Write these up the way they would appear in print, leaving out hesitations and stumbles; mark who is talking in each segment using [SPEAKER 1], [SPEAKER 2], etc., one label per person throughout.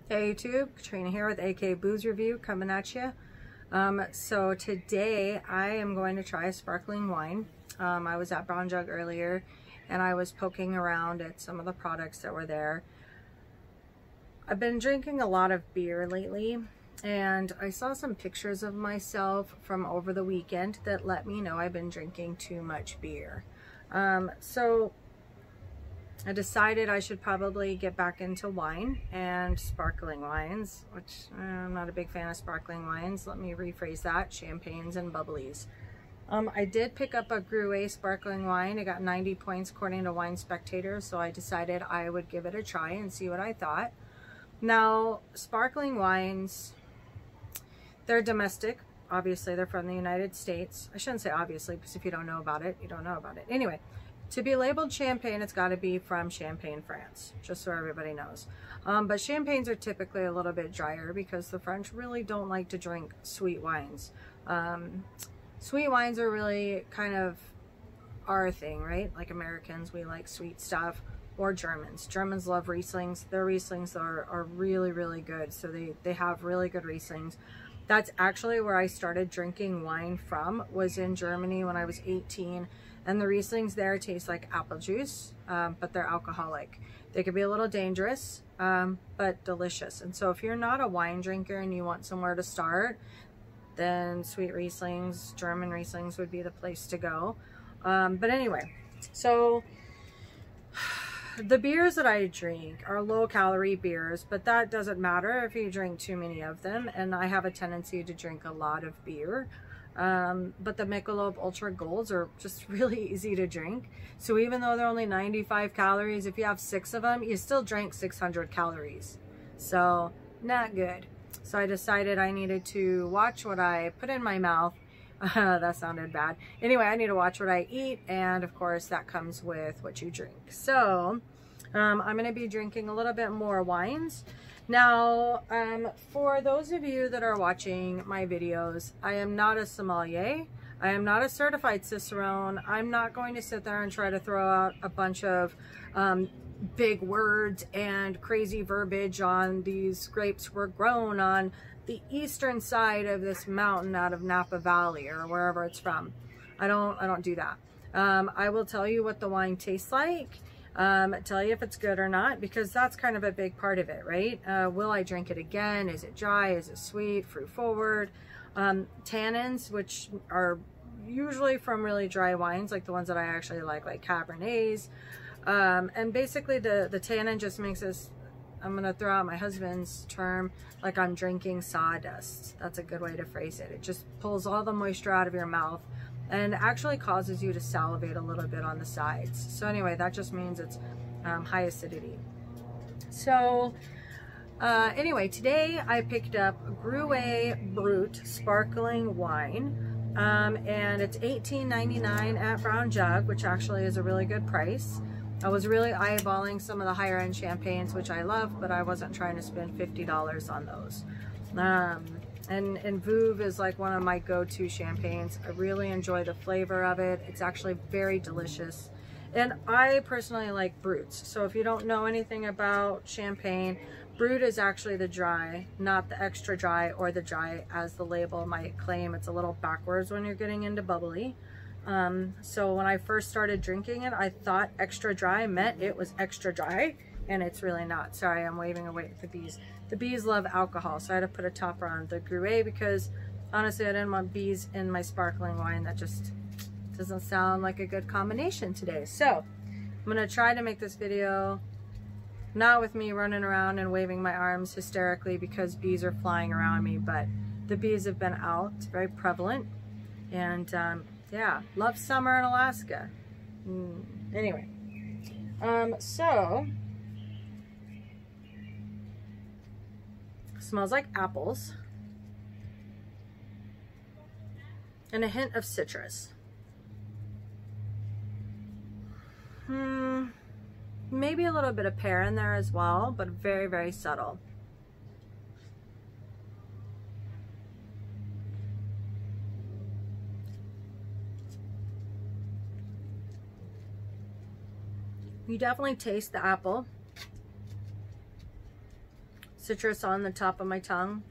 [SPEAKER 1] Hey YouTube, Katrina here with AK Booze Review coming at you. So today I am going to try a sparkling wine. I was at Brown Jug earlier and I was poking around at some of the products that were there. I've been drinking a lot of beer lately and I saw some pictures of myself from over the weekend that let me know I've been drinking too much beer. So I decided I should probably get back into wine and sparkling wines, which I'm not a big fan of sparkling wines. Let me rephrase that, champagnes and bubblies. I did pick up a Gruet sparkling wine. I got 90 points according to Wine Spectator, so I decided I would give it a try and see what I thought. Now, sparkling wines, they're domestic. Obviously, they're from the United States. I shouldn't say obviously, because if you don't know about it, you don't know about it. Anyway. To be labeled champagne, it's got to be from Champagne, France, just so everybody knows. But champagnes are typically a little bit drier because the French really don't like to drink sweet wines. Sweet wines are really kind of our thing, right? Like Americans, we like sweet stuff, or Germans. Germans love Rieslings. Their Rieslings are really, really good. So they have really good Rieslings. That's actually where I started drinking wine from, was in Germany when I was 18. And the Rieslings there taste like apple juice, but they're alcoholic. They can be a little dangerous, but delicious. And so if you're not a wine drinker and you want somewhere to start, then sweet Rieslings, German Rieslings would be the place to go. But anyway, so the beers that I drink are low-calorie beers, but that doesn't matter if you drink too many of them. And I have a tendency to drink a lot of beer. But the Michelob Ultra Golds are just really easy to drink. So even though they're only 95 calories, if you have 6 of them, you still drank 600 calories. So not good. So I decided I needed to watch what I put in my mouth. That sounded bad. Anyway, I need to watch what I eat. And of course that comes with what you drink. So I'm going to be drinking a little bit more wines. Now, for those of you that are watching my videos, I am not a sommelier. I am not a certified Cicerone. I'm not going to sit there and try to throw out a bunch of big words and crazy verbiage on these grapes were grown on the eastern side of this mountain out of Napa Valley or wherever it's from. I don't do that. I will tell you what the wine tastes like. Tell you if it's good or not, because that's kind of a big part of it, right? Will I drink it again? Is it dry? Is it sweet? Fruit forward? Tannins, which are usually from really dry wines, like the ones that I actually like Cabernets. And basically the tannin just makes us, I'm going to throw out my husband's term, like I'm drinking sawdust. That's a good way to phrase it. It just pulls all the moisture out of your mouth and actually causes you to salivate a little bit on the sides. So anyway, that just means it's high acidity. So anyway, today I picked up Gruet Brut sparkling wine, and it's $18.99 at Brown Jug, which actually is a really good price. I was really eyeballing some of the higher end champagnes, which I love, but I wasn't trying to spend $50 on those. And Veuve is like one of my go-to champagnes. I really enjoy the flavor of it. It's actually very delicious. And I personally like Bruts. So if you don't know anything about champagne, Brut is actually the dry, not the extra dry or the dry as the label might claim. It's a little backwards when you're getting into bubbly. So when I first started drinking it, I thought extra dry meant it was extra dry, and it's really not. Sorry, I'm waving away at the bees. The bees love alcohol, so I had to put a topper on the Gruet because honestly I didn't want bees in my sparkling wine. That just doesn't sound like a good combination today. So I'm gonna try to make this video not with me running around and waving my arms hysterically because bees are flying around me, but the bees have been out. It's very prevalent. And yeah, love summer in Alaska. Anyway, so smells like apples and a hint of citrus. Maybe a little bit of pear in there as well, but very, very subtle. You definitely taste the apple. citrus on the top of my tongue.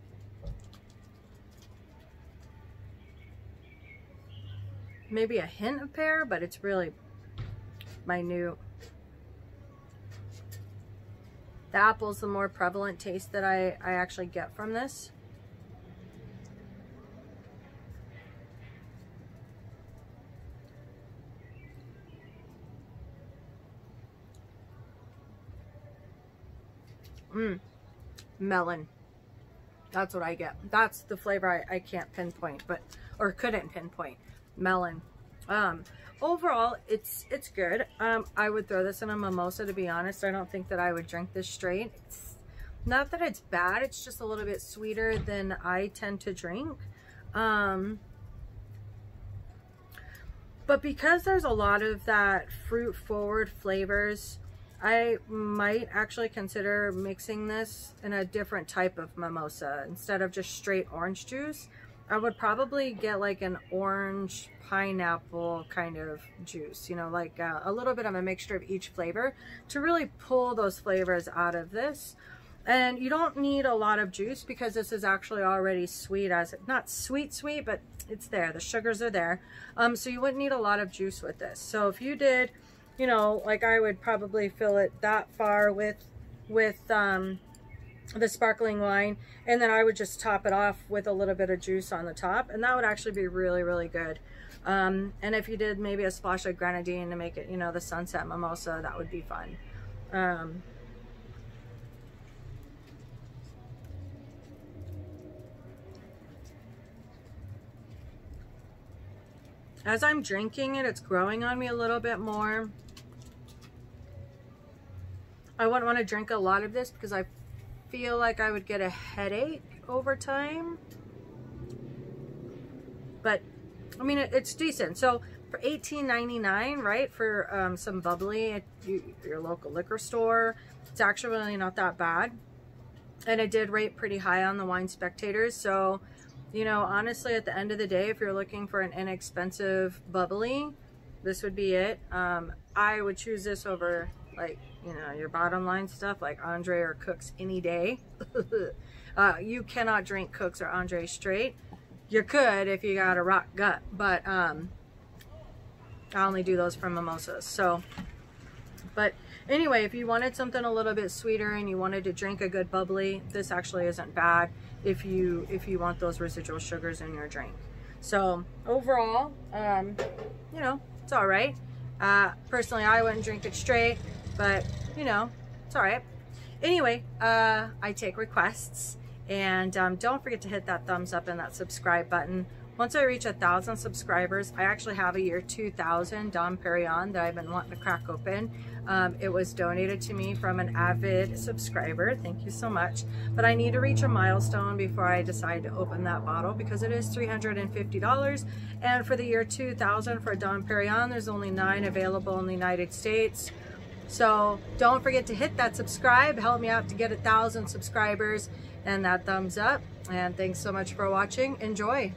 [SPEAKER 1] Maybe a hint of pear, but it's really minute. The apple's the more prevalent taste that I actually get from this. Melon. That's what I get. That's the flavor I can't pinpoint, but, or couldn't pinpoint. Melon. Overall, it's good. I would throw this in a mimosa, to be honest. I don't think that I would drink this straight. It's not that it's bad, it's just a little bit sweeter than I tend to drink. But because there's a lot of that fruit forward flavors, I might actually consider mixing this in a different type of mimosa. Instead of just straight orange juice, I would probably get like an orange pineapple kind of juice, you know, like a little bit of a mixture of each flavor to really pull those flavors out of this. And you don't need a lot of juice because this is actually already sweet, as not sweet, but it's there. The sugars are there. So you wouldn't need a lot of juice with this. So if you did, you know, like I would probably fill it that far with the sparkling wine, and then I would just top it off with a little bit of juice on the top, and that would actually be really, really good. And if you did maybe a splash of grenadine to make it, you know, the sunset mimosa, that would be fun. As I'm drinking it, it's growing on me a little bit more. I wouldn't want to drink a lot of this because I feel like I would get a headache over time. But I mean, it's decent. So for $18.99, right, for some bubbly at your local liquor store, it's actually really not that bad. And it did rate pretty high on the Wine Spectators. So, you know, honestly, at the end of the day, if you're looking for an inexpensive bubbly, this would be it. I would choose this over, like, you know, your bottom line stuff like Andre or Cook's any day. You cannot drink Cook's or Andre straight. You could if you got a rock gut, but I only do those for mimosas. So, but anyway, if you wanted something a little bit sweeter and you wanted to drink a good bubbly, this actually isn't bad if you want those residual sugars in your drink. So overall, you know, it's all right. Personally, I wouldn't drink it straight, but you know, it's all right. Anyway, I take requests, and don't forget to hit that thumbs up and that subscribe button. Once I reach 1,000 subscribers, I actually have a year 2000 Dom Perignon that I've been wanting to crack open. It was donated to me from an avid subscriber. Thank you so much. But I need to reach a milestone before I decide to open that bottle because it is $350. And for the year 2000 for Dom Perignon, there's only 9 available in the United States. So don't forget to hit that subscribe. Help me out to get 1,000 subscribers and that thumbs up. And thanks so much for watching. Enjoy.